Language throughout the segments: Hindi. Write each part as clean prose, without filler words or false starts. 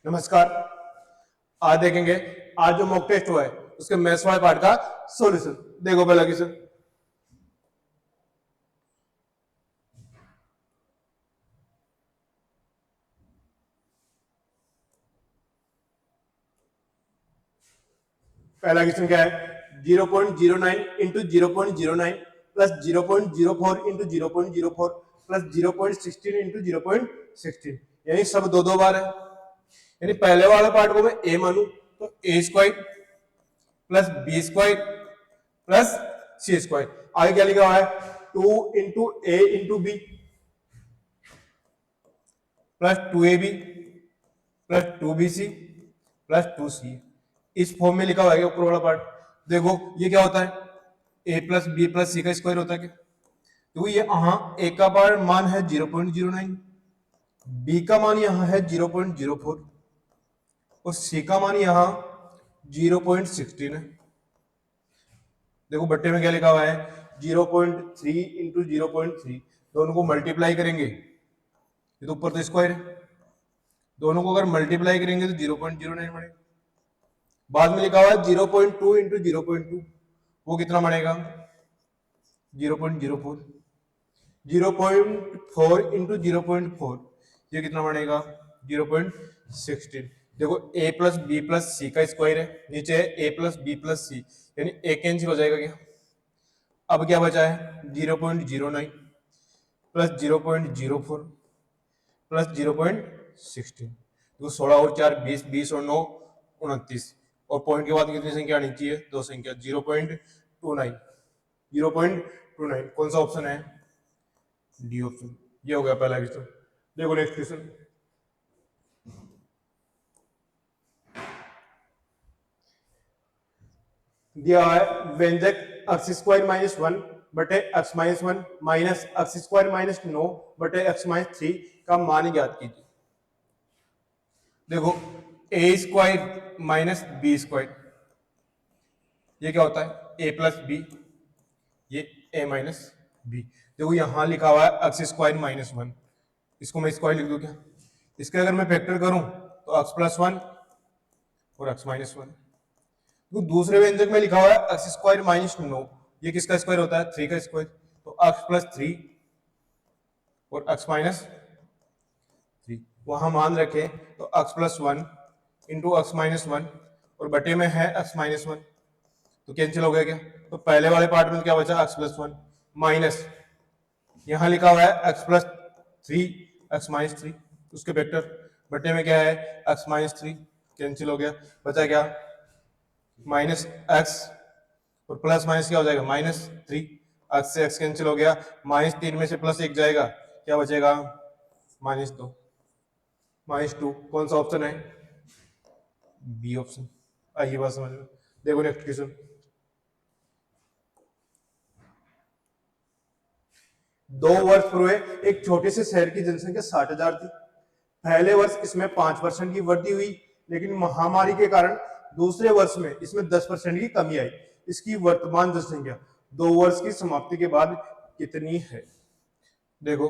नमस्कार। आज देखेंगे, आज जो मॉक टेस्ट हुआ है उसके मैथ्स वाले पार्ट का सॉल्यूशन। देखो पहला क्वेश्चन। पहला क्वेश्चन क्या है? 0.09 into 0.09 plus 0.04 into 0.04 plus 0.16 into 0.16, यानी सब दो दो बार है। यानी पहले वाले पार्ट को मैं ए मानू तो a square plus b square plus c square. आगे क्या लिखा हुआ है? 2 into a into b plus 2ab plus 2bc plus 2c। इस फॉर्म में लिखा हुआ है ऊपर वाला पार्ट। देखो ये क्या होता है? a प्लस बी प्लस सी का स्क्वायर होता है क्या? तो ये यहाँ a का पार्ट मान है 0.09, b का मान यहाँ है 0.04 और c का मान यहाँ 0.16 है। देखो बट्टे में क्या लिखा हुआ है? 0.3 इंटू 0.3, दोनों को मल्टीप्लाई करेंगे, ये तो ऊपर तो स्क्वायर है, दोनों को अगर मल्टीप्लाई करेंगे तो 0.09 बनेगा। बाद में लिखा हुआ है 0.2 इंटू 0.2, वो कितना बनेगा? 0.04। 0.4 इंटू 0.4, ये कितना बनेगा? 0.16। देखो a प्लस बी प्लस सी का स्क्वायर है, नीचे है a प्लस बी प्लस सी, यानी a कैंसिल हो जाएगा क्या? अब क्या बचा है? 0.09 प्लस 0.04 प्लस 0.16। तो 16 और 4 20, 20 और 9 29, और पॉइंट के बाद कितनी संख्या आनी चाहिए? दो संख्या। 0.29, 0.29। कौन सा ऑप्शन है? D option. ये हो गया पहला क्वेश्चन। देखो नेक्स्ट क्वेश्चन। दिया है व्यंजक x स्क्वायर माइनस 1 बटे x minus 1 minus x square minus 9 बटे x माइनस 3 का मान ज्ञात कीजिए। देखो a square minus B square, ये क्या होता है? a प्लस बी, ये a माइनस बी। देखो यहां लिखा हुआ है x स्क्वायर माइनस 1, इसको मैं स्क्वायर लिख दूं क्या? इसके अगर मैं फैक्टर करूं तो x प्लस 1 और x माइनस 1। तो दूसरे व्यंजक में लिखा हुआ है x स्क्वायर माइनस 9, ये किसका स्क्वायर होता है? 3 का स्क्वायर। तो x प्लस 3 और x माइनस 3, वहां मान रखे तो x plus 1 into x minus 1 और बटे में है x माइनस 1, तो कैंसिल हो गया क्या? तो पहले वाले पार्ट में क्या बचा? x प्लस 1 माइनस यहां लिखा हुआ है x प्लस 3 x माइनस 3, उसके वेक्टर बटे में क्या है? x माइनस 3, कैंसिल हो गया। बचा क्या? माइनस x और प्लस माइनस क्या हो जाएगा? माइनस 3। x से x कैंसिल हो गया, माइनस 3 में से प्लस 1 जाएगा, क्या बचेगा? Minus 2, minus 2। कौन सा ऑप्शन है? B option. आइए बात समझ में। देखो नेक्स्ट क्वेश्चन। 2 वर्ष पूर्व एक छोटे से शहर की जनसंख्या 60,000 थी। पहले वर्ष इसमें 5% की वृद्धि हुई, लेकिन महामारी के कारण दूसरे वर्ष में इसमें 10% की कमी आई। इसकी वर्तमान जनसंख्या 2 वर्ष की समाप्ति के बाद कितनी है? देखो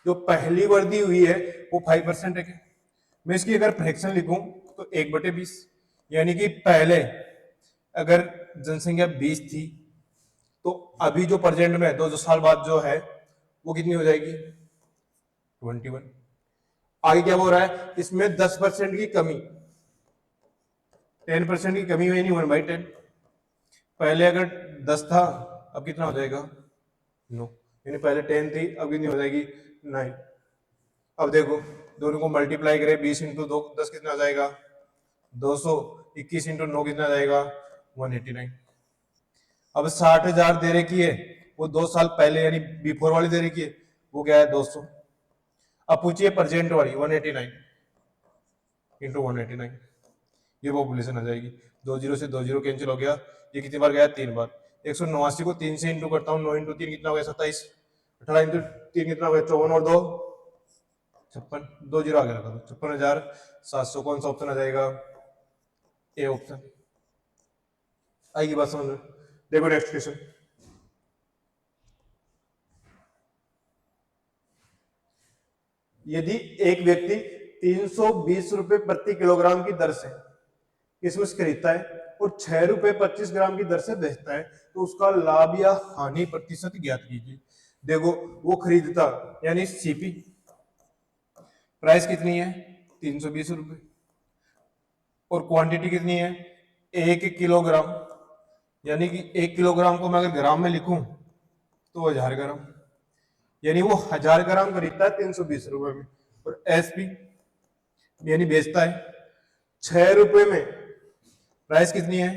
जो पहली वृद्धि हुई है वो 5% है। मैं इसकी अगर फ्रैक्शन लिखूं तो 1/20, यानी कि पहले अगर जनसंख्या 20 थी तो अभी जो प्रेजेंट में 2 साल बाद जो है वो कितनी हो जाएगी? 21। आगे क्या हो रहा है? इसमें 10% की कमी, 10% की कमी हुई, नहीं 1/10। पहले अगर 10 था, अब कितना हो जाएगा? 9, यानी पहले 10 थी, अब कितनी हो जाएगी? 9। अब देखो दोनों को मल्टीप्लाई करें, 20 इंटू 2 10 कितना आ जाएगा? 200। 21 इंटू 9 कितना आ जाएगा? 189। अब 60,000 दे रखी है, वो 2 साल पहले यानी बिफोर वाली दे रखी है, वो क्या है? 200। अब पूछिए प्रेजेंट वाली 189 इंटू 189, ये पॉपुलेशन आ जाएगी। 2 जीरो से 2 जीरो कैंसिल हो गया, ये कितनी बार गया? 3 बार। 189 को 3 से इंटू करता हूँ, 9 इंटू 3 कितना हो गया? 27। 18 इंटू 3 कितना हो गया? 54 और 2 56, 2 जीरो आगे लगा दो, 56,700। कौन सा ऑप्शन आ जाएगा? A option. आएगी बात समझ में। देखो नेक्स्ट क्वेश्चन। यदि एक व्यक्ति 320 रुपए प्रति किलोग्राम की दर से इसमें से खरीदता है और 6 रुपए 25 ग्राम की दर से बेचता है, तो उसका लाभ या हानि प्रतिशत ज्ञात कीजिए। देखो वो खरीदता यानी सीपी प्राइस कितनी है 320 रुपए और क्वांटिटी कितनी है 1 किलोग्राम, यानी कि 1 किलोग्राम को मैं अगर ग्राम में लिखूं तो 1000 ग्राम, यानी वो 1000 ग्राम खरीदता है 320 रुपए में। और एसपी यानी बेचता है 6 रुपए में, प्राइस कितनी है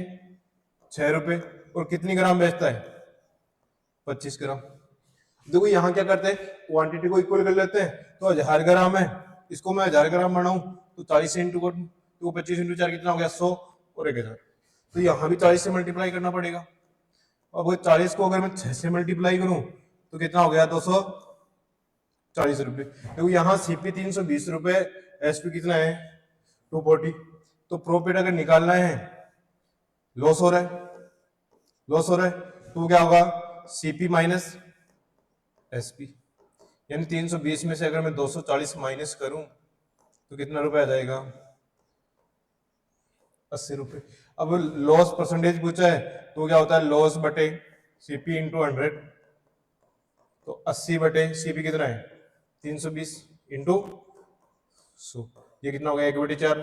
6 रुपए और कितनी ग्राम बेचता है 25 ग्राम। देखो यहाँ क्या करते हैं क्वांटिटी को इक्वल कर लेते हैं, तो 1000 ग्राम है, इसको मैं 1000 ग्राम बनाऊं तो 40 से इंटू करूं तो 25 इंटू 4 कितना हो गया 100 और 1000, तो यहाँ भी 40 से मल्टीप्लाई करना पड़ेगा। अब 40 को अगर मैं 6 से मल्टीप्लाई करूं तो कितना हो गया 240 रुपए। देखो यहाँ सीपी 320 रुपए, एसपी कितना है 240, तो प्रॉफिट अगर निकालना है लॉस हो रहा है तो क्या होगा सीपी माइनस एसपी, यानी 320 में से अगर मैं 240 माइनस करूं तो कितना रुपए आ जाएगा 80 रुपए। अब लॉस परसेंटेज पूछा है तो क्या होता है लॉस बटे सीपी इंटू 100, तो 80 बटे सीपी कितना है 320 इंटू 100, ये कितना हो गया 1/4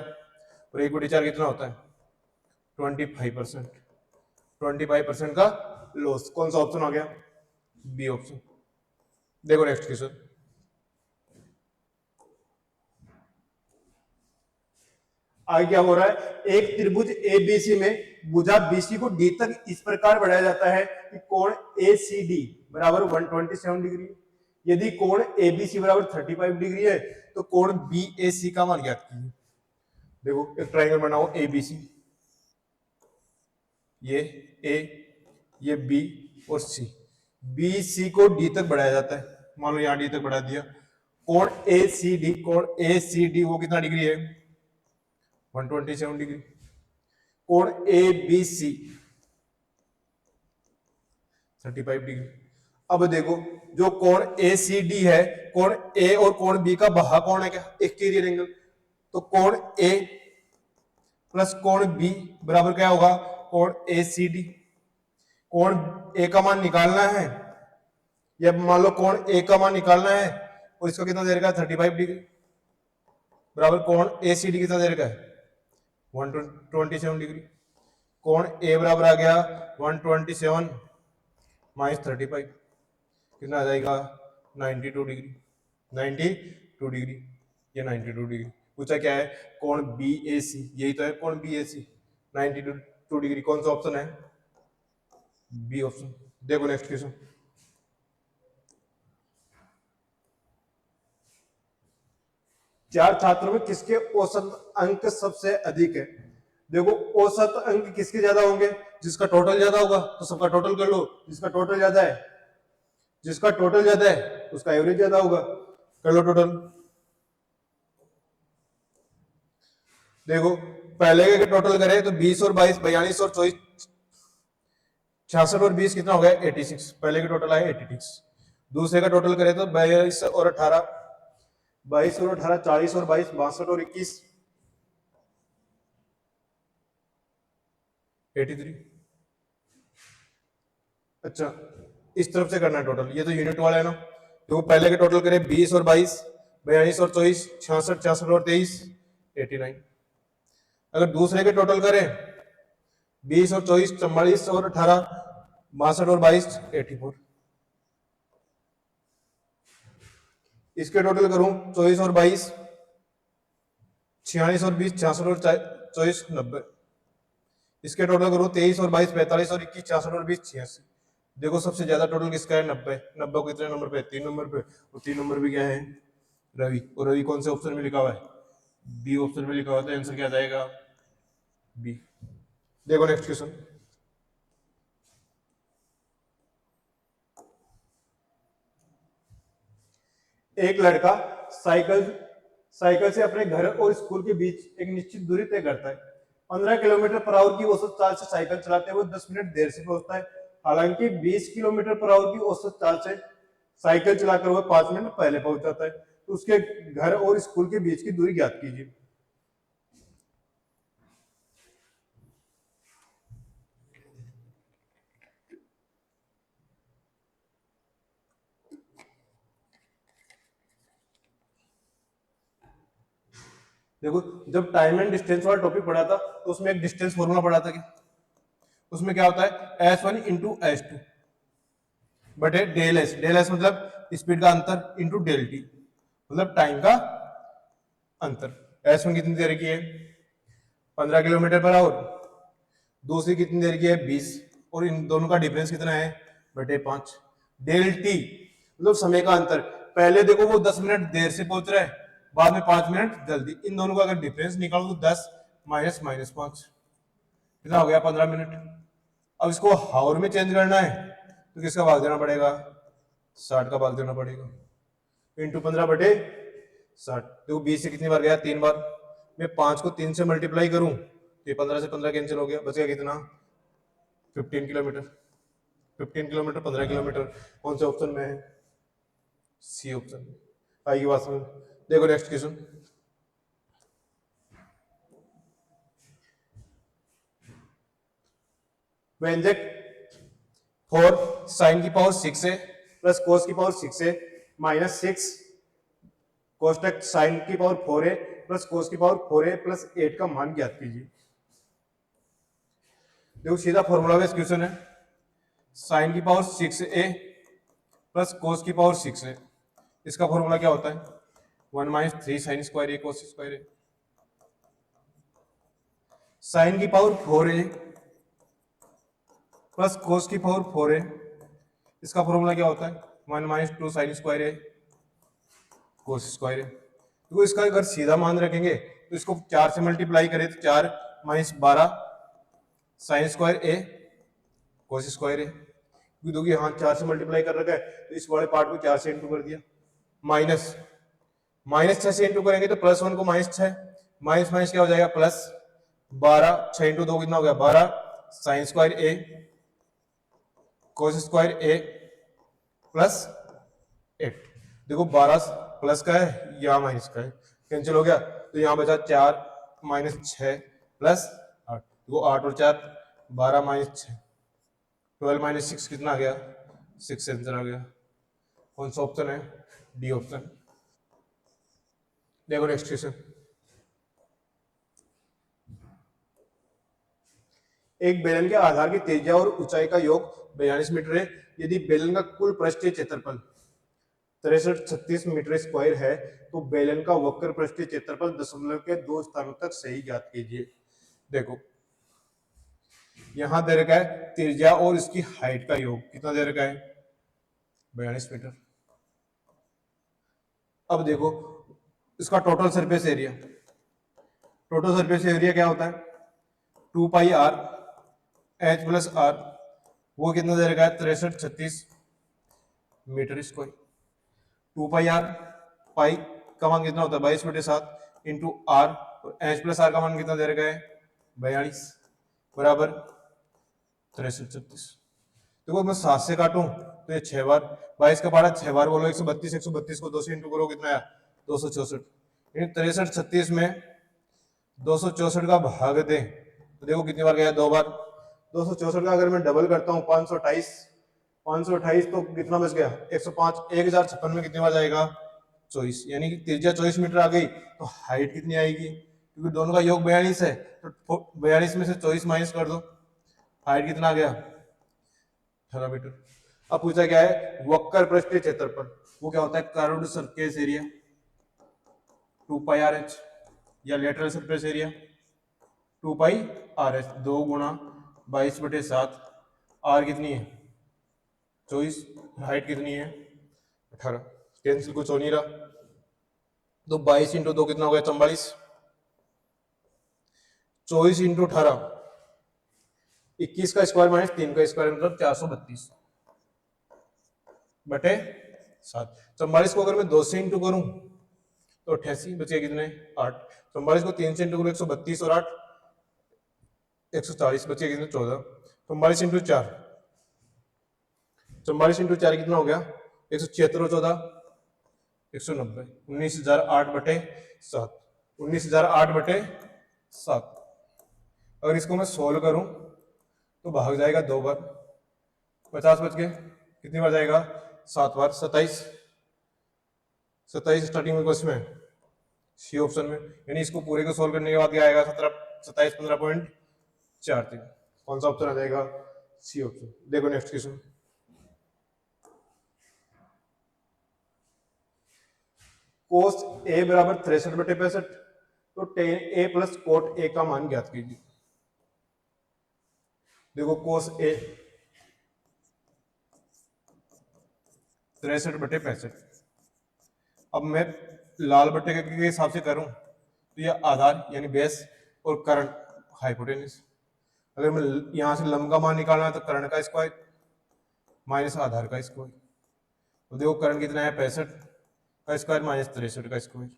और 1/4 कितना होता है 25%, 25% का लॉस। कौन सा ऑप्शन आ गया बी ऑप्शन। देखो नेक्स्ट क्वेश्चन, आगे क्या हो रहा है एक त्रिभुज एबीसी में भुजा बीसी को डी तक इस प्रकार बढ़ाया जाता है कि कोण एसीडी बराबर 127 डिग्री, यदि कोण एबीसी बराबर 35 डिग्री है तो कोण बीएसी का मान ज्ञात कीजिए। देखो एक ट्रायंगल बनाओ एबीसी, ये ए ये बी और सी, बी सी को डी तक बढ़ाया जाता है, मान लो यहां डी तक बढ़ा दिया। कोण ए सी डी वो कितना डिग्री है 127 डिग्री। कोण ए बी सी 35 डिग्री। अब देखो जो कोण ए सी डी है, कोण ए और कोण बी का बाहा कोण है क्या एक्सटीरियर एंगल, तो कोण ए प्लस कोण बी बराबर क्या होगा कोण ए सी डी। कोण ए का मान निकालना है, या मान लो कोण ए का मान निकालना है और इसको कितना दे रखा है 35 डिग्री बराबर कोण ए सी डी कितना दे रखा है 127 डिग्री। कोण ए बराबर आ गया 127 माइनस 35 कितना आ जाएगा 92 डिग्री, 92 डिग्री, ये 92 डिग्री। पूछा क्या है कोण बी ए सी, यही तो है कोण बी ए सी 92 डिग्री। कौन सा ऑप्शन है बी ऑप्शन। देखो नेक्स्ट क्वेश्चन, चार छात्रों में किसके औसत अंक सबसे अधिक है। देखो औसत अंक किसके ज्यादा होंगे, जिसका टोटल ज्यादा होगा तो सबका टोटल कर लो, जिसका टोटल ज्यादा है उसका एवरेज ज्यादा होगा, कर लो टोटल। देखो पहले के टोटल करें तो 20 और 22 42 और 24 66 और 20 कितना हो गया 86, पहले के टोटल आए 86। दूसरे का टोटल करें तो 22 और 18 40 और 22 62 और 21 83। अच्छा इस तरफ से करना है टोटल, ये तो यूनिट वाला है ना। तो पहले के टोटल करें 20 और 22 42 और 24 66 66 और 23 89। अगर दूसरे के टोटल करें 20 और 24 44 और 18 62 और 22 84। इसके टोटल करूं 24 और 22 46 और 20 66 और 24 90। इसके टोटल करूं 23 और 22 45 और 21 66 और 20 86। देखो सबसे ज्यादा टोटल किसका है 90। 90 को कितने नंबर पे 3 नंबर पे, और 3 नंबर पे क्या है रवि, और रवि कौन से ऑप्शन में लिखा हुआ है बी ऑप्शन में लिखा हुआ है, तो आंसर क्या जाएगा बी। देखो नेक्स्ट क्वेश्चन, एक लड़का साइकिल से अपने घर और स्कूल के बीच एक निश्चित दूरी तय करता है। 15 किलोमीटर पर आवर की औसत चाल से साइकिल चलाते हुए 10 मिनट देर से पहुंचता है। हालांकि 20 किलोमीटर पर आवर की औसत चाल से साइकिल चलाकर वह 5 मिनट पहले पहुंच जाता है। तो उसके घर और स्कूल के बीच की दूरी ज्ञात कीजिए। देखो जब टाइम एंड डिस्टेंस वाला टॉपिक पढ़ा था तो उसमें एक डिस्टेंस फॉर्मूला पढ़ा था कि उसमें क्या होता है S1 इंटू S2 बटे डेल एस। डेल एस मतलब स्पीड का अंतर इंटू डेल टी मतलब टाइम का अंतर। S1 कितनी देर की है 15 किलोमीटर पर आवर, दूसरी कितनी देर की है 20, और इन दोनों का डिफरेंस कितना है बटे 5। डेल टी मतलब समय का अंतर, पहले देखो वो 10 मिनट देर से पहुंच रहा है, बाद में 5 मिनट जल्दी, इन दोनों का अगर डिफरेंस निकालो तो 10 माइनस माइनस 5 कितना हो गया 15 मिनट। अब इसको हावर में चेंज करना है तो किसका भाग देना पड़ेगा 60 का भाग देना पड़ेगा इंटू 15 बटे 60। देखो 20 से कितनी बार गया 3 बार, मैं 5 को 3 से मल्टीप्लाई करूं तो ये 15 से 15 कैंसिल हो गया, बच गया कितना 15 किलोमीटर। 15 किलोमीटर 15 किलोमीटर कौन से ऑप्शन में है सी ऑप्शन में। आएगी बात समझ। देखो नेक्स्ट क्वेश्चन, व्यंजक 4 साइन की पावर 6 है प्लस कोस की पावर 6 है माइनस 6 कोष्टक साइन की पावर 4 है प्लस कोस की पावर 4 है प्लस 8 का मान ज्ञात कीजिए। देखो सीधा फॉर्मूला बेस्ड क्वेश्चन है, साइन की पावर 6a प्लस कोस की पावर 6 है, इसका फॉर्मूला क्या होता है 1 माइनस 3 साइन स्क्वायर ए कोस स्क्वायर ए। साइन की पावर 4a प्लस कोस की पावर 4a, इसका फॉर्मूला क्या होता है 1 माइनस 2 साइन स्क्वायर ए कोस स्क्वायर ए। तो इसका अगर सीधा मान रखेंगे तो इसको 4 से मल्टीप्लाई करें तो 4 माइनस 12 साइन स्क्वायर ए कोस स्क्वायर ए, क्योंकि यहाँ 4 से मल्टीप्लाई कर रखा है तो इस वाले पार्ट को 4 से इंटू कर दिया। माइनस माइनस 6 से इंटू करेंगे तो प्लस 1 को माइनस 6, माइनस माइनस क्या हो जाएगा प्लस 12, 6 इंटू 2 कितना हो गया 12 साइन स्क्वायर ए कोस स्क्वायर ए प्लस 8। देखो 12 प्लस का है यहाँ माइनस का है, कैंसिल हो गया तो यहाँ बचा 4 माइनस 6 प्लस 8, देखो 8 और 4 12 माइनस 6 12 माइनस 6 कितना आ गया 6 आंसर आ गया। कौन सा ऑप्शन है डी ऑप्शन। देखो नेक्स्ट क्वेश्चन, एक बेलन के आधार की त्रिज्या और ऊंचाई का योग 42 मीटर है, यदि बेलन का कुल पृष्ठीय क्षेत्रफल 6336 मीटर स्क्वायर है तो बेलन का वक्र पृष्ठीय क्षेत्रफल दशमलव के 2 स्थानों तक सही ज्ञात कीजिए। देखो यहां दे रखा है त्रिज्या और इसकी हाइट का योग कितना दे रखा है 42 मीटर। अब देखो इसका total surface area, total surface area क्या होता है 2 पाई आर एच प्लस आर, वो कितना दे रखा है 6336 मीटर स्क्वायर। 2 पाई आर, पाई का मान कितना होता है 22/7 इंटू आर, और एच प्लस आर का मान कितना दे रखा है 42 बराबर 6336। देखो मैं 7 से काटूं तो ये 6 बार, 22 का पारा 6 बार बोलो 132, 132 को 2 से इंटू करो कितना है 264, 6336 में 264 का भाग दे तो देखो कितनी बार गया 2 बार। 264 का अगर मैं डबल करता हूँ 528, 528 तो कितना बच गया 105, 1056 में कितनी बार जाएगा 24, यानी कि त्रिज्या 24 मीटर आ गई तो हाइट कितनी आएगी, क्योंकि दोनों का योग 42 है तो 42 में से 24 माइनस कर दो, हाइट कितना आ गया 18 मीटर। अब पूछा क्या है वक्र पृष्ठीय क्षेत्रफल, वो क्या होता है कर्व्ड सरफेस एरिया 2 पाई आर एच, या लेटरल सरफेस एरिया 2 पाई आर एच, 2 गुणा 22/7, आर कितनी है 24, हाइट कितनी है 18, कैंसिल कुछ हो नहीं रहा तो 22 इंटू 2 कितना हो गया 44, 24 इंटू 18 21 का स्क्वायर माइनस 3 का स्क्वायर मतलब 432 बटे 7। 44 को अगर मैं 2 से इंटू करूं तो 88 बचे कितने 8, 44 को 3 से इंटू करूं 132 और 8 140 बचे कितने 14, 44 इंटू 4, 44 इंटू 4 कितना हो गया 176 और 14 190, 19,008/7, 19,008/7। अगर इसको मैं सोल्व करूं तो भाग जाएगा 2 बार, 50 बच गए, कितनी बार जाएगा 7 बार, 27, 27 स्टार्टिंग में क्वेश्चन में सी ऑप्शन में, यानी इसको पूरे को सोल्व करने के बाद क्या आएगा 27 15.43। कौन सा ऑप्शन आ जाएगा सी ऑप्शन। देखो नेक्स्ट क्वेश्चन, कोस ए बराबर 63/65, तो ten A plus cot A का मान ज्ञात कीजिए। देखो कोस ए 63/65, अब मैं लाल बट्टे के हिसाब से करूं तो यह आधार यानी बेस और कर्ण हाइपोटेनस। अगर मैं यहां से लंब का मान निकालना है तो कर्ण का स्क्वायर माइनस आधार का स्क्वायर। तो देखो कर्ण कितना है 65 का स्क्वायर माइनस 63 का स्क्वायर।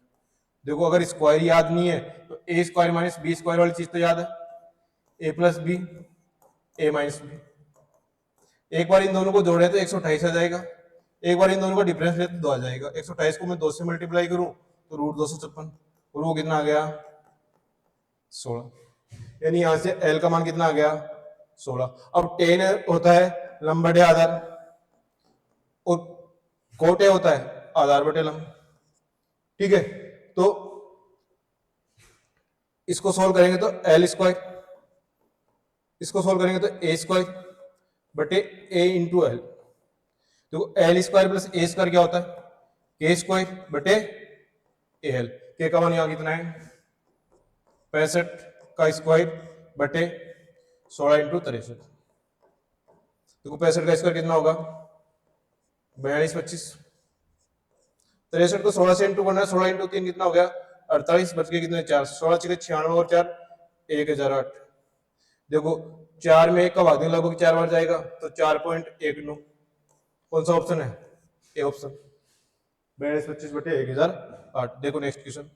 देखो अगर स्क्वायर याद नहीं है तो a square minus B square वाली चीज तो याद है, ए प्लस बी ए माइनस बी। एक बार इन दोनों को जोड़े तो 128 आ जाएगा, एक बार इन दोनों का डिफरेंस ले तो 2 आ जाएगा। 128 को मैं 2 से मल्टीप्लाई करूं तो √256, और वो कितना आ गया 16, यानी यहां से एल का मान कितना आ गया 16। अब टेन होता है लंब बटे आधार और कोट ए होता है आधार बटे लंब, ठीक है। तो इसको सोल्व करेंगे तो एल स्क्वायर, इसको सोल्व करेंगे तो ए स्क्वायर बटे ए इंटू एल। तो एल स्क्वायर प्लस ए स्क्वायर क्या होता है के स्क्वायर बटे ए एल। के का मान यहां कितना है 65 का स्क्वायर बटे 16 इंटू 63। देखो 65 का स्क्वायर कितना होगा 42 25, 63 को 16 से इंटू करना है, 16 इंटू 3 कितना हो गया 48, बच गए कितने 4, 16 6 96 और 4 1008। देखो 4 में 1 का भाग देंगे लगभग 4 बार जाएगा तो 4.19। कौन सा ऑप्शन है ए ऑप्शन 42 25 बटे 1008। देखो नेक्स्ट क्वेश्चन,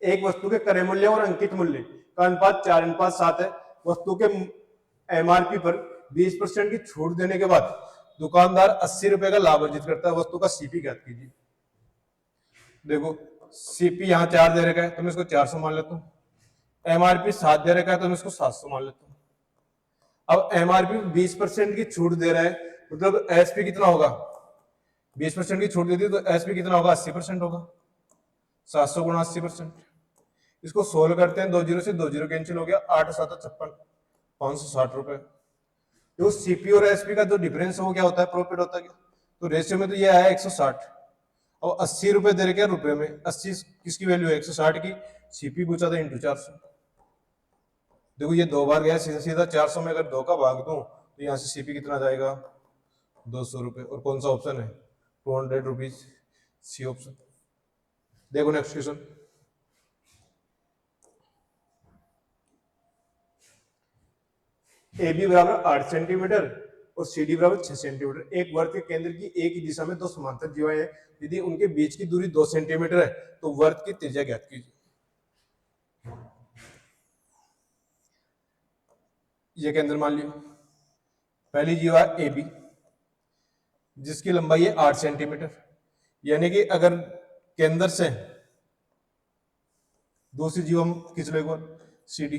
एक वस्तु के क्रय मूल्य और अंकित मूल्य का अनुपात 4:7 है। वस्तु के एमआरपी पर 20% की छूट देने के बाद दुकानदार 80 रुपए का लाभ अर्जित करता है। वस्तु का सीपी ज्ञात कीजिए। देखो सीपी यहाँ 4 दे रखा है तो मैं इसको 400 मान लेता हूँ, एमआरपी 7 दे रखा है तो मैं इसको 700 मान लेता हूँ। अब एमआरपी 20% की छूट दे रहा है, मतलब एसपी कितना होगा 20% की छूट देती है तो एसपी कितना होगा 80% होगा, 700 गुणा 80%। इसको सोल्व करते हैं, 2 जीरो से 2 जीरो कैंसिल हो गया, 8 7 56 560 रुपए। तो सीपी और एसपी का जो डिफरेंस है वो क्या होता है प्रॉफिट होता है क्या, तो रेशियो में तो ये आया 160 और 80 रुपए दे रखे रुपए में, 80 किसकी वैल्यू है 160 की, सीपी पूछा था इंटू 400। देखो ये 2 बार गया सीधा सीधा, 400 में अगर 2 का भाग दूं तो यहाँ से सीपी कितना जाएगा 200 रुपए। और कौन सा ऑप्शन है 200 रुपीज, सी ऑप्शन। देखो नेक्स्ट क्वेश्चन, ए बी बराबर 8 सेंटीमीटर और सी डी बराबर 6 सेंटीमीटर। एक वर्ग के केंद्र की एक ही दिशा में 2 समांतर जीवाएं हैं, यदि उनके बीच की दूरी 2 सेंटीमीटर है तो वर्ग की त्रिज्या ज्ञात कीजिए। ये केंद्र मान लियो, पहली जीवा ए बी जिसकी लंबाई है 8 सेंटीमीटर, यानी कि अगर केंद्र से दूसरी जीवा खींच लो एक बार सी डी,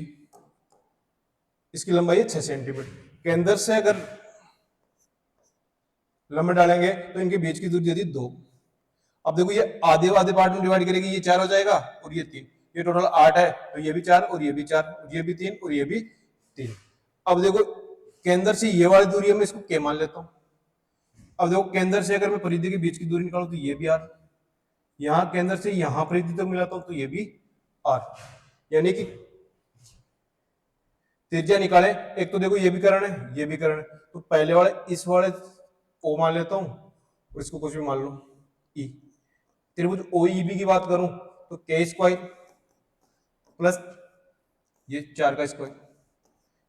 इसकी लंबाई है 6 सेंटीमीटर। केंद्र से अगर लंब डालेंगे तो इनके बीच की दूरी यदि 2। अब देखो ये आधे आधे पार्ट में डिवाइड करेगी, ये 4 हो जाएगा और ये 3, ये टोटल 8 है तो ये भी 4 और ये भी 4 और ये भी 3 और ये भी 3। अब देखो केंद्र से ये वाली दूरी है, मैं इसको के मान लेता हूं। अब देखो केंद्र से अगर मैं परिधि के बीच की दूरी निकालूं तो ये भी आर, यहां केंद्र से यहां परिधि तक मिलाता हूं तो ये भी आर, यानी कि त्रिज्या निकाले। एक तो देखो ये भी करण है ये भी करण है, तो पहले वाले इस वाले ओ मान लेता हूं और इसको कुछ भी मान लो ई। त्रिभुज ओ ई बी की बात करूं तो के स्क्वायर प्लस ये 4 का स्क्वायर,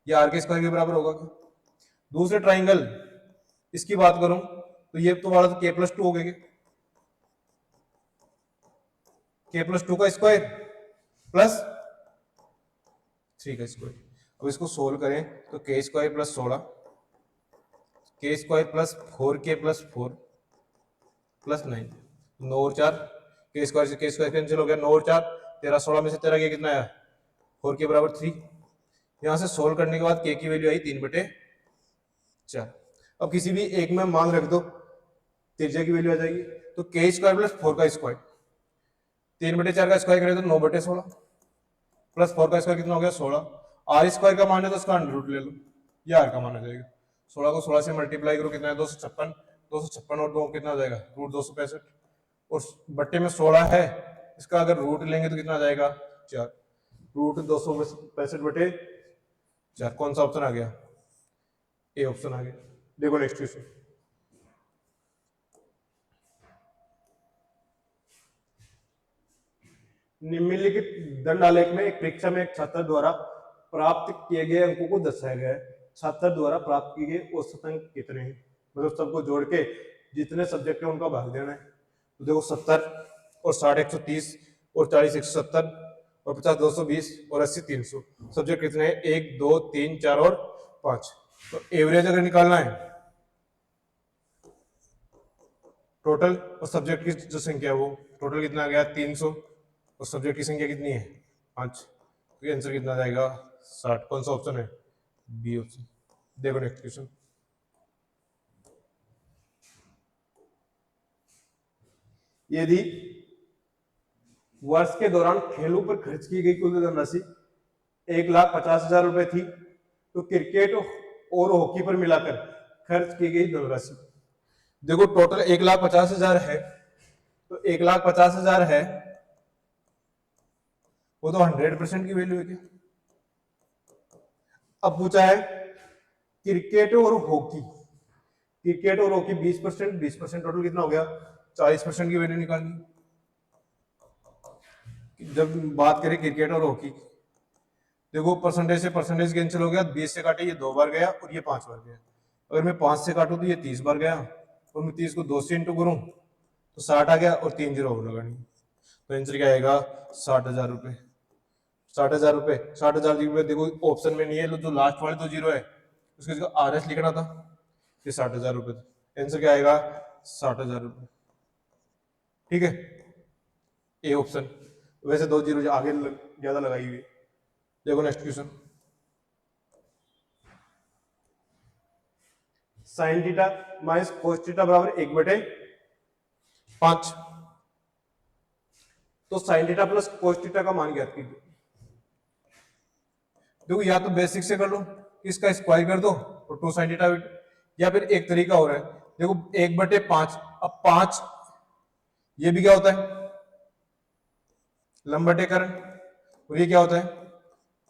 ये आर के स्क्वायर के बराबर होगा। दूसरे ट्राइंगल इसकी बात करूं तो ये तो वाला तो के प्लस 2 हो गया, के प्लस 2 का स्क्वायर प्लस 3 का स्क्वायर। अब इसको सोल्व करें तो के स्क्वायर प्लस 16, के स्क्वायर प्लस 4 के प्लस 4 प्लस 9, 9 और 4 के स्क्वायर से के स्क्वायर कैंसिल हो गया, 9 और 4 13, 16 में से 13 के कितना आया 4 के बराबर 3। यहां से सोल्व करने के बाद के की वैल्यू आई 3/4। अब किसी भी एक में मान रख दो, त्रिज्या की वैल्यू आ जाएगी, तो के स्क्वायर प्लस 4 का स्क्वायर, 3/4 का स्क्वायर करें तो 9/16 प्लस 4 का स्क्वायर कितना हो गया 16। आर स्क्वायर का मान है तो उसका अंडर रूट ले लो, ये आर का मान आ जाएगा। 16 को 16 से मल्टीप्लाई करो कितना है 256, 256 और 2 कितना आ जाएगा रूट 265, और बट्टे में 16 है, इसका अगर रूट लेंगे तो कितना आ जाएगा 4, रूट 265/4। कौन सा ऑप्शन आ गया, ए ऑप्शन आ गया। देखो नेक्स्ट क्वेश्चन, निम्नलिखित दंड आलेख में एक परीक्षा में एक छात्र द्वारा प्राप्त किए गए अंकों को दर्शाया गया है। छात्र द्वारा प्राप्त किए गए औसत अंक कितने हैं, मतलब सबको जोड़ के जितने सब्जेक्ट है उनका भाग देना है। तो देखो 70 और 60 130 और 40 170 और 50 220 और 80 300, सब्जेक्ट कितने हैं 1 2 3 4 और 5। तो एवरेज अगर निकालना है टोटल और सब्जेक्ट की जो संख्या है वो टोटल कितना आ गया 300 और सब्जेक्ट की संख्या कितनी है 5, तो आंसर कितना आ जाएगा 60। कौन सा ऑप्शन है, बी ऑप्शन। देखो नेक्स्ट क्वेश्चन, यदि वर्ष के दौरान खेलों पर खर्च की गई कुल धनराशि 1,50,000 रुपए थी, तो क्रिकेट और हॉकी पर मिलाकर खर्च की गई धनराशि, देखो टोटल 1,50,000 है, तो 1,50,000 है वो तो 100% की वैल्यू है क्या। अब पूछा है क्रिकेट और हॉकी, क्रिकेट और हॉकी 20%, 20% टोटल कितना हो गया 40% की वैल्यू निकालनी। जब बात करें क्रिकेट और हॉकी, देखो परसेंटेज से परसेंटेज कैंसिल हो गया, 20 से काटे ये 2 बार गया और ये 5 बार गया। अगर मैं 5 से काटूं तो ये 30 बार गया, और मैं 30 को 2 से इंटू करूं तो 60 आ गया, और 3 जीरो और लगानी। तो आंसर क्या आएगा 60,000 रुपए। 60,000 रुपए, 60,000 रुपए देखो ऑप्शन में नहीं है, जो लास्ट वाले 2 जीरो है उसके जगह आर एस लिखना था, ये 60,000 रुपए। आंसर क्या आएगा 60,000 रुपए, ठीक है, ए ऑप्शन। वैसे 2 जीरो आगे ज्यादा लगाई हुई। देखो next question, sine theta minus cos theta बराबर 1/5। तो sine theta plus cos theta का मान ज्ञात कीजिए। देखो या तो बेसिक से कर लो, इसका स्क्वायर कर दो और 2 साइन थीटा, या फिर एक तरीका हो रहा है, देखो 1/5। अब 5 ये भी क्या होता है लंब बटे करण, और ये क्या होता है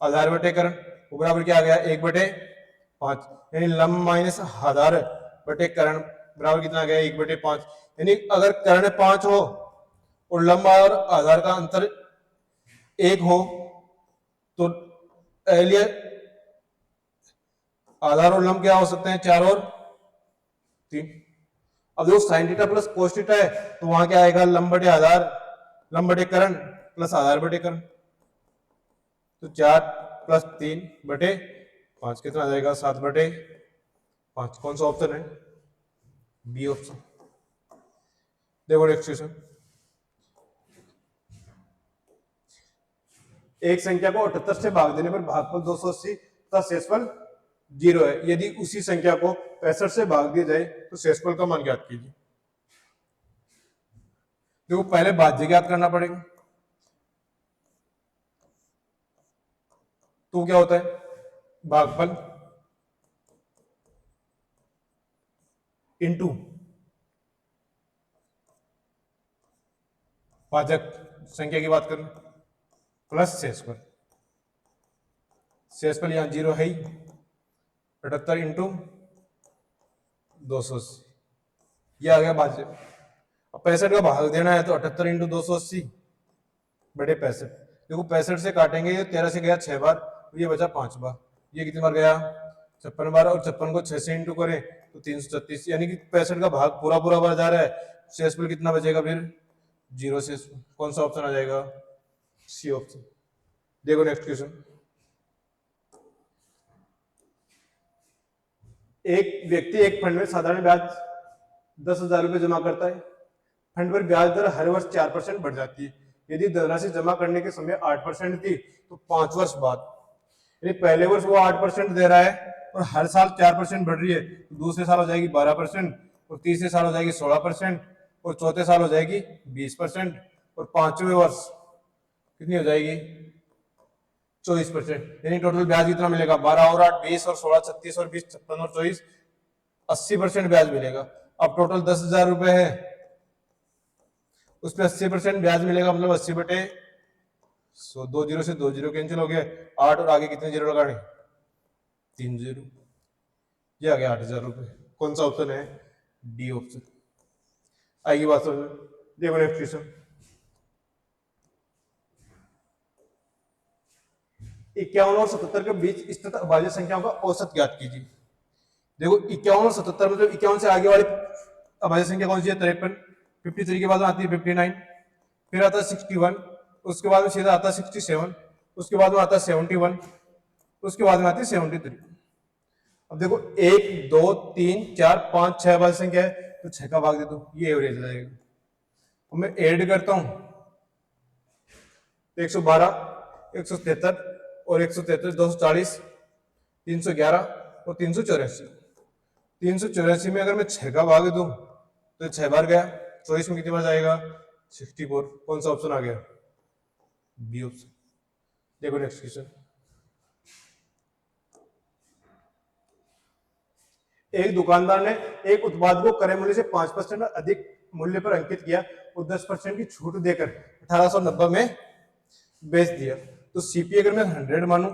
आधार बटे करण, वो बराबर क्या आ गया 1/5, यानी लंब माइनस आधार बटे करण बराबर कितना आ गया 1/5। यानी अगर कर्ण 5 हो और लंब और आधार का अंतर 1 हो तो लिए आधार और लंब क्या हो सकते हैं 4 और 3। अब देखो sine theta plus cos theta है तो वहां क्या आएगा लंब बटे आधार, लंब बटे करण प्लस आधार बटे करण, तो 4 प्लस 3/5 कितना आ जाएगा 7/5। कौन सा ऑप्शन है, बी ऑप्शन। देखो नेक्स्ट क्वेश्चन, एक संख्या को 78 से भाग देने पर भागफल 280 तथा शेषफल 0 है, यदि उसी संख्या को 65 से भाग दिया जाए तो शेषफल का मान ज्ञात कीजिए। देखो पहले भाज्य ज्ञात करना पड़ेगा, तो क्या होता है भागफल इंटू भाजक संख्या की बात करें प्लस शेषफल, शेषफल यहां 0 है ही, 78 इंटू 280 ये आ गया भाज्य। अब 65 का भाग देना है तो 78 इंटू 280/65। देखो 65 से काटेंगे, ये 13 से गया 6 बार, तो ये बचा 5 बार, ये कितनी बार गया 56 बार, और 56 को 6 से इंटू करें तो 336, यानी कि 65 का भाग पूरा पूरा बार जा रहा है, शेषफल कितना बचेगा फिर 0 से। कौन सा ऑप्शन आ जाएगा, सी ऑप्शन। देखो नेक्स्ट क्वेश्चन, एक व्यक्ति एक फंड में साधारण ब्याज 10,000 रुपए जमा करता है, फंड पर ब्याज दर हर वर्ष 4% बढ़ जाती है। यदि धनराशि जमा करने के समय 8% थी तो 5 वर्ष बाद, यानी पहले वर्ष वो 8% दे रहा है और हर साल 4% बढ़ रही है, तो दूसरे साल हो जाएगी 12% और तीसरे साल हो जाएगी 16% और चौथे साल हो जाएगी 20% और पांचवें वर्ष कितनी हो जाएगी 24%। यानी टोटल ब्याज कितना मिलेगा 12 और 8 20 और 16 36 और 20 56 और 24 80% ब्याज मिलेगा। अब टोटल 10,000 रुपए है, उस पर 80% ब्याज मिलेगा, मतलब 80/100, 2 जीरो से 2 जीरो कैंसिल हो गए, 8 और आगे कितने जीरो लगाने 3 जीरो, ये आ गया 8,000 रुपए। कौन सा ऑप्शन है डी ऑप्शन। आएगी बात समझ में। देखो नेक्स्ट क्वेश्चन, 51 और 77 के बीच स्थित अभाज्य संख्याओं का औसत ज्ञात कीजिए। देखो 51 और 77 मतलब 51 से आगे वाली अभाज्य संख्या कौन सी है 53, 53 के बाद में आती है 59, फिर आता है 61, उसके बाद में सीधा आता है 67, उसके बाद में आता है 71, उसके बाद में आती है 73। अब देखो 1 2 3 4 5 6 अभाज्य संख्या है, तो 6 का भाग दे दो, ये एवरेज आ जाएगा। अब मैं ऐड करता हूं 112 173 और 173 240 311 और 384। 384 में अगर मैं 6 का भाग दूं तो 6 बार गया, 24 में कितनी बार जाएगा 64। कौन सा ऑप्शन आ गया बी ऑप्शन। देखो नेक्स्ट क्वेश्चन, एक दुकानदार ने एक उत्पाद को क्रय मूल्य से 5% अधिक मूल्य पर अंकित किया और 10% की छूट देकर 1890 में बेच दिया। तो सीपी अगर मैं 100 मानूं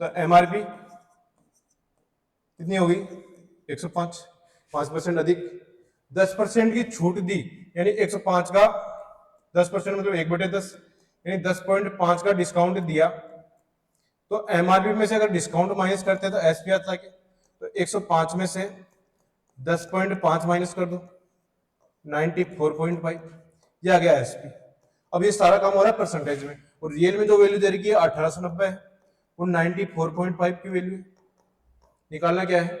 तो एमआरपी कितनी होगी 105, 5% अधिक 10% की छूट दी, यानी 105 का 10% मतलब 1/10, यानी 10.5 का डिस्काउंट दिया। तो एमआरपी में से अगर डिस्काउंट माइनस करते तो एसपी आता है, तो 105 में से 10.5 माइनस कर दो 94.5, ये आ गया एसपी। अब ये सारा काम हो रहा है परसेंटेज में, और रियल में जो वैल्यू दे रही है 1890 है और 94.5 की वैल्यू निकालना क्या है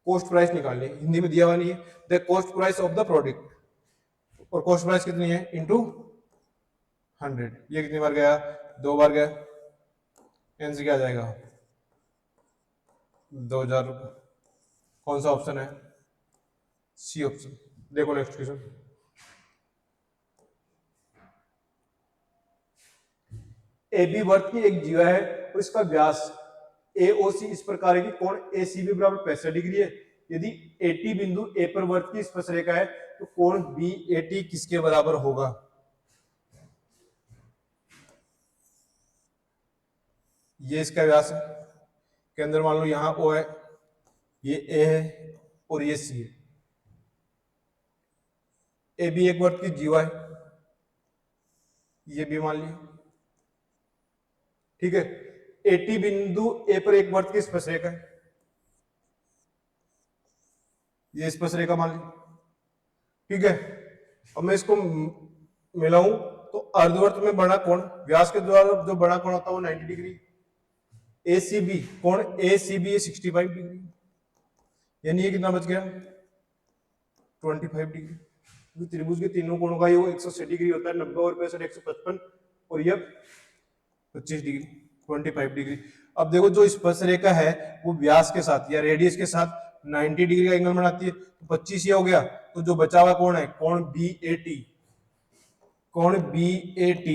कॉस्ट प्राइस निकालनी है, हिंदी में दिया हुआ नहीं है, the cost price of the product, और कॉस्ट प्राइस कितनी है इंटू 100, ये कितनी बार गया 2 बार गया, आंसर क्या आ जाएगा 2,000 रुपये। कौन सा ऑप्शन है सी ऑप्शन। देखो नेक्स्ट क्वेश्चन, ए बी वर्त की एक जीवा है और इसका व्यास AOC इस प्रकार है कि कोण ACB बराबर 65 डिग्री है। यदि AT बिंदु A पर वर्त की स्पर्श रेखा है तो कोण BAT किसके बराबर होगा। ये इसका व्यास है, केंद्र मान लो यहां O है, ये A है और ये C है। AB एक वर्त की जीवा है, ये भी मान लिया, ठीक है। AT बिंदु A पर एक वर्त की स्पर्श रेखा है, ये स्पर्श रेखा मान ली, ठीक है। अब मैं इसको मिलाऊं तो अर्धवर्त में बड़ा कोण व्यास के द्वारा जो बड़ा कोण होता है वो 90 डिग्री, ACB कोण ACB 65 डिग्री, यानी ये कितना बच गया 25 डिग्री। त्रिभुज के तीनों कोणों का ये 180 डिग्री होता है, 90 और 65 155 और ये 25 डिग्री 25 डिग्री। अब देखो जो स्पर्श रेखा है वो व्यास के साथ या रेडियस के साथ 90 डिग्री का एंगल बनाती है, तो 25 ये हो गया, तो जो बचा हुआ कोण है कोण BAT, कोण BAT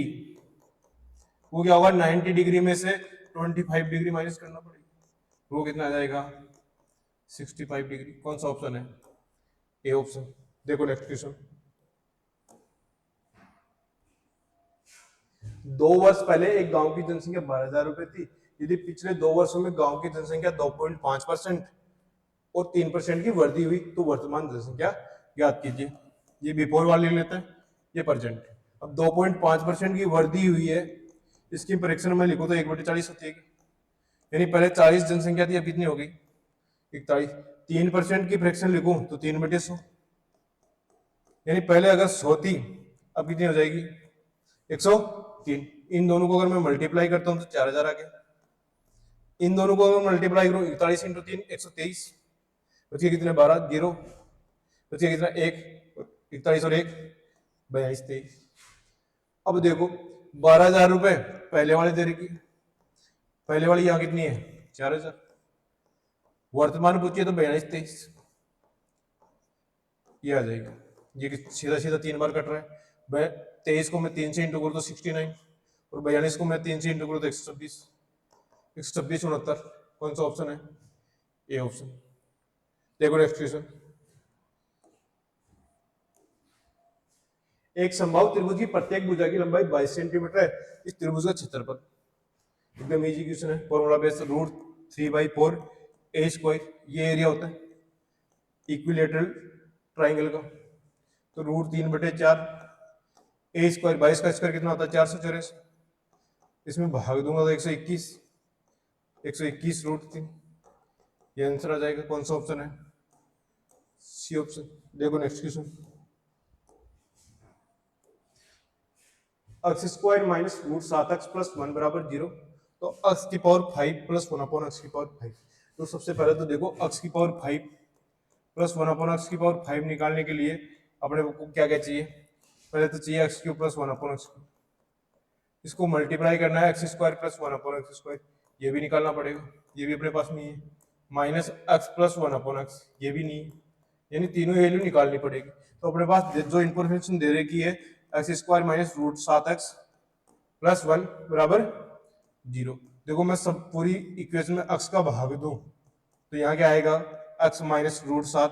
वो क्या होगा 90 डिग्री में से 25 डिग्री माइनस करना पड़ेगा, वो कितना आ जाएगा 65 डिग्री। कौन सा ऑप्शन है ए ऑप्शन। देखो नेक्स्ट क्वेश्चन, 2 वर्ष पहले एक गांव की जनसंख्या 12,000 रुपए थी। यदि पिछले 2 वर्षों में गांव की जनसंख्या 2.5% और 3% की वृद्धि हुई तो वर्तमान जनसंख्या ज्ञात कीजिए। ये बिफोर वाले लेते हैं, ये प्रेजेंट। अब 2.5% की वृद्धि हुई है, इसकी फ्रैक्शन में लिखो तो 1/40 होती है, यानी पहले 40 जनसंख्या थी, अब कितनी हो गई 41। 3% की फ्रैक्शन लिखूं तो 3/100, यानी पहले अगर 100 थी अब कितनी हो जाएगी 100 3। इन दोनों को अगर मैं मल्टीप्लाई करता हूँ तो 4000 आ गया। इन दोनों को अगर मल्टीप्लाई करूँ 41 इंटू 3 123, बच्चे कितने 12 जीरो, बच्चे कितना 1, 41 और 1 42 23। अब देखो 12,000 रुपए पहले वाले दे रखी, पहले वाली यहाँ कितनी है 4,000, वर्तमान पूछिए तो 42 23, ये आ जाएगा। ये सीधा सीधा 3 बार कट रहा है। 23 को मैं 3 से इंटू करूँ तो 69, और 42 को मैं 3 से इंटू करूँ तो 126, 126 69। कौन सा ऑप्शन है? A option. देखो नेक्स्ट क्वेश्चन। एक समबाहु त्रिभुज की प्रत्येक भुजा की लंबाई 22 सेंटीमीटर है। इस त्रिभुज का क्षेत्रफल, एकदम इजी क्वेश्चन है। फॉर्मूला बेस √3/4 ए स्क्वायर, ये एरिया होता है इक्विलेटरल ट्राइंगल का। तो √3/4 ए स्क्वायर, 22 का स्क्वायर कितना होता है 484, इसमें भाग दूंगा तो 121, 121 √3, ये आंसर आ जाएगा। कौन सा ऑप्शन है? सी ऑप्शन। देखो next question. x square minus √7x plus 1 बराबर 0। तो x की पावर 5 प्लस 1 अपॉन x की पावर 5। तो सबसे पहले तो देखो x की पावर 5 प्लस 1 अपॉन x की पावर 5 निकालने के लिए अपने को क्या क्या चाहिए? पहले तो चाहिए x cube plus 1 upon x, इसको मल्टीप्लाई करना है x square plus 1 upon x square, ये भी निकालना पड़ेगा, ये भी अपने पास नहीं है। Minus x plus 1 upon x, ये भी नहीं है, यानी तीनों वैल्यू निकालनी पड़ेगी। तो अपने पास जो इंफॉर्मेशन दे रखी है x square minus √7x plus 1 बराबर 0। देखो मैं सब पूरी इक्वेशन में x का भाग दूं तो यहाँ क्या आएगा? x minus √7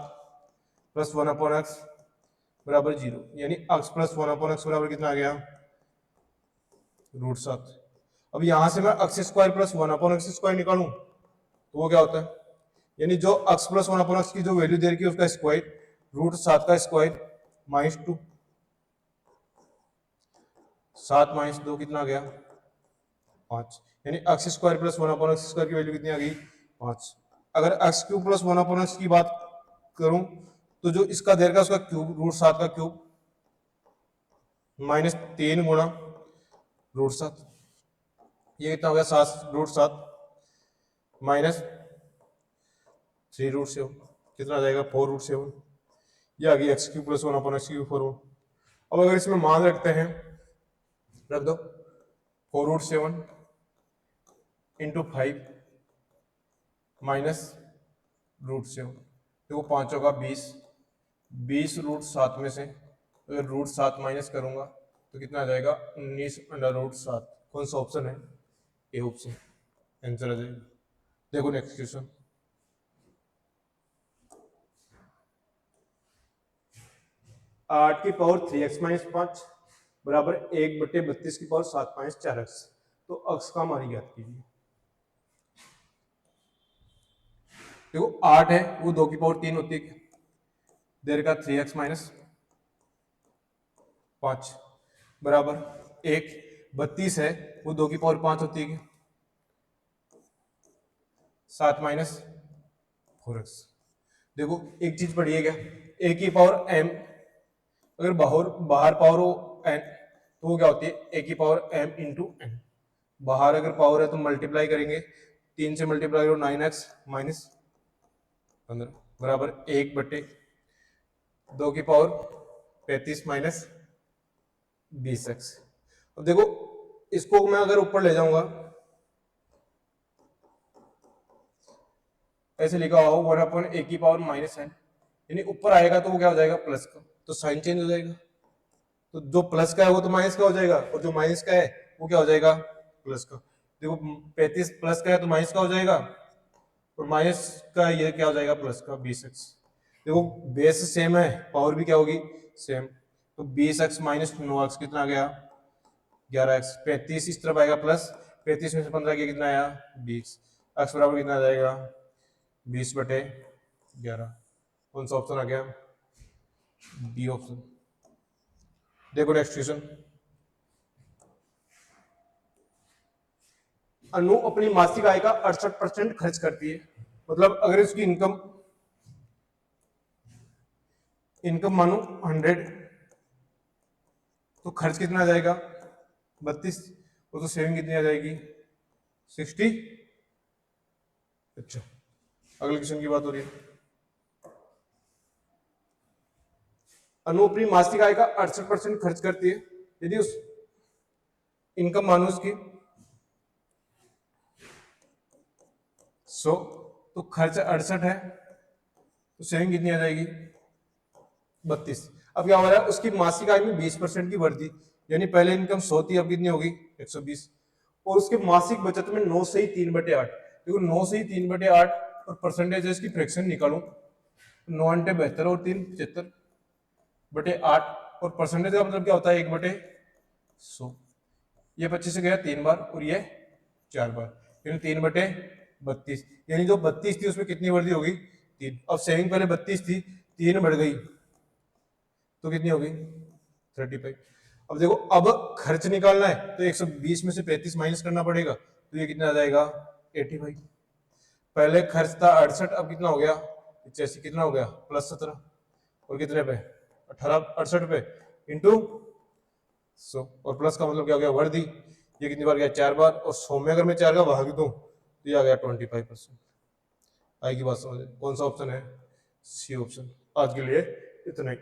plus 1 upon x बराबर 0, यानी x प्लस 1 अपॉन x बराबर कितना आ गया? √7। अब यहां से मैं x square plus 1 upon x square निकालूं तो वो क्या होता है? यानी जो x प्लस 1 अपॉन x की जो वैल्यू दे रखी है उसका स्क्वायर, √7 का स्क्वायर माइनस 2, 7 माइनस 2 कितना आ गया? 5, यानी x square plus 1 upon x square की वैल्यू कितनी आ गई? 5। अगर x cube plus 1 upon x की बात करूं तो जो इसका दे रखा है उसका क्यूब, √7 का क्यूब माइनस 3 गुणा √7, ये कितना हो गया? 7 √7 माइनस 3 √7, कितना आ जाएगा? 4 √7, ये आ गई x cube plus 1 upon x cube 4। अब अगर इसमें मान रखते हैं, रख दो 4 √7 इंटू 5 माइनस √7, देखो 5 का 20, 20 √7 में से अगर √7 माइनस करूंगा तो कितना आ जाएगा? 19 √7। कौन सा ऑप्शन है? ए ऑप्शन, आंसर आ जाएगा। देखो नेक्स्ट क्वेश्चन। 8 की पावर 3x माइनस 5 बराबर 1/32 की पावर 7 माइनस 4x। तो अक्स का मान ज्ञात कीजिए। देखो 8 है वो 2 की पावर 3 होती है, देर का 3x माइनस 5 बराबर 1, 32 है वो 2 की पावर 5 होती है, 7 माइनस 4x। देखो एक चीज पढ़िए क्या, a की पावर m, अगर बाहर पावर हो n तो वो क्या होती है? a की पावर m इंटू n। बाहर अगर पावर है तो मल्टीप्लाई करेंगे, 3 से मल्टीप्लाई करो 9x माइनस 15 बराबर 1/2 की पावर 35 माइनस 20x। अब देखो इसको मैं अगर ऊपर ले जाऊंगा, ऐसे लिखा हुआ 1/a की पावर माइनस n, यानी ऊपर आएगा तो वो क्या हो जाएगा? प्लस का, तो साइन चेंज हो जाएगा। तो जो प्लस का है वो तो माइनस का हो जाएगा, और जो माइनस का है वो क्या हो जाएगा? प्लस का। देखो 35 प्लस का है तो माइनस का हो जाएगा, और माइनस का ये क्या हो जाएगा? प्लस का 20x। देखो बेस सेम है, पावर भी क्या होगी? सेम। तो 20x माइनस 9x कितना आ गया? 11x। 35 इस तरफ आएगा प्लस, 35 में से 15 किया कितना आया? 20। x बराबर कितना आ जाएगा? 20/11। कौन सा ऑप्शन आ गया? D option. देखो नेक्स्ट क्वेश्चन। अनु अपनी मासिक आय का 68% खर्च करती है, मतलब अगर इसकी इनकम मानो 100 तो खर्च कितना आ जाएगा? 32, वो तो सेविंग कितनी आ जाएगी 60। अच्छा, अगले क्वेश्चन की बात हो रही है। अनु अपनी मासिक आय का 68% खर्च करती है। यदि उस इनकम मानो उसकी 100, तो खर्च 68 है, तो सेविंग कितनी आ जाएगी 32। अब क्या हो रहा है, उसकी मासिक आय में 20% की वृद्धि, यानी पहले इनकम 100 थी, अब कितनी होगी 120। और उसके मासिक बचत में 9 से ही 3/8, देखो 9 से ही 3/8 और परसेंटेज है इसकी फ्रैक्शन निकालू, 9 अंटे 72 और 3 75/8, और परसेंटेज का मतलब क्या होता है 1/100। ये 25 से गया 3 बार और ये 4 बार, यानी 3/32, यानी जो 32 थी उसमें कितनी वृद्धि होगी 3। अब सेविंग पहले 32 थी, 3 बढ़ गई तो कितनी होगी 35। अब देखो, अब खर्च निकालना है तो 120 में से 35 माइनस करना पड़ेगा, तो ये कितना आ जाएगा 85। पहले खर्च था 68, अब कितना हो गया 85, कितना हो गया +17, और कितने पे 18, 68 पे इंटू 100, और प्लस का मतलब क्या हो गया वर्दी, ये कितनी बार गया 4 बार, और 100 में अगर मैं 4 का भाग दूं तो ये आ गया 25%। आएगी बात समझ? कौन सा ऑप्शन है? सी ऑप्शन। आज के लिए इतना ही।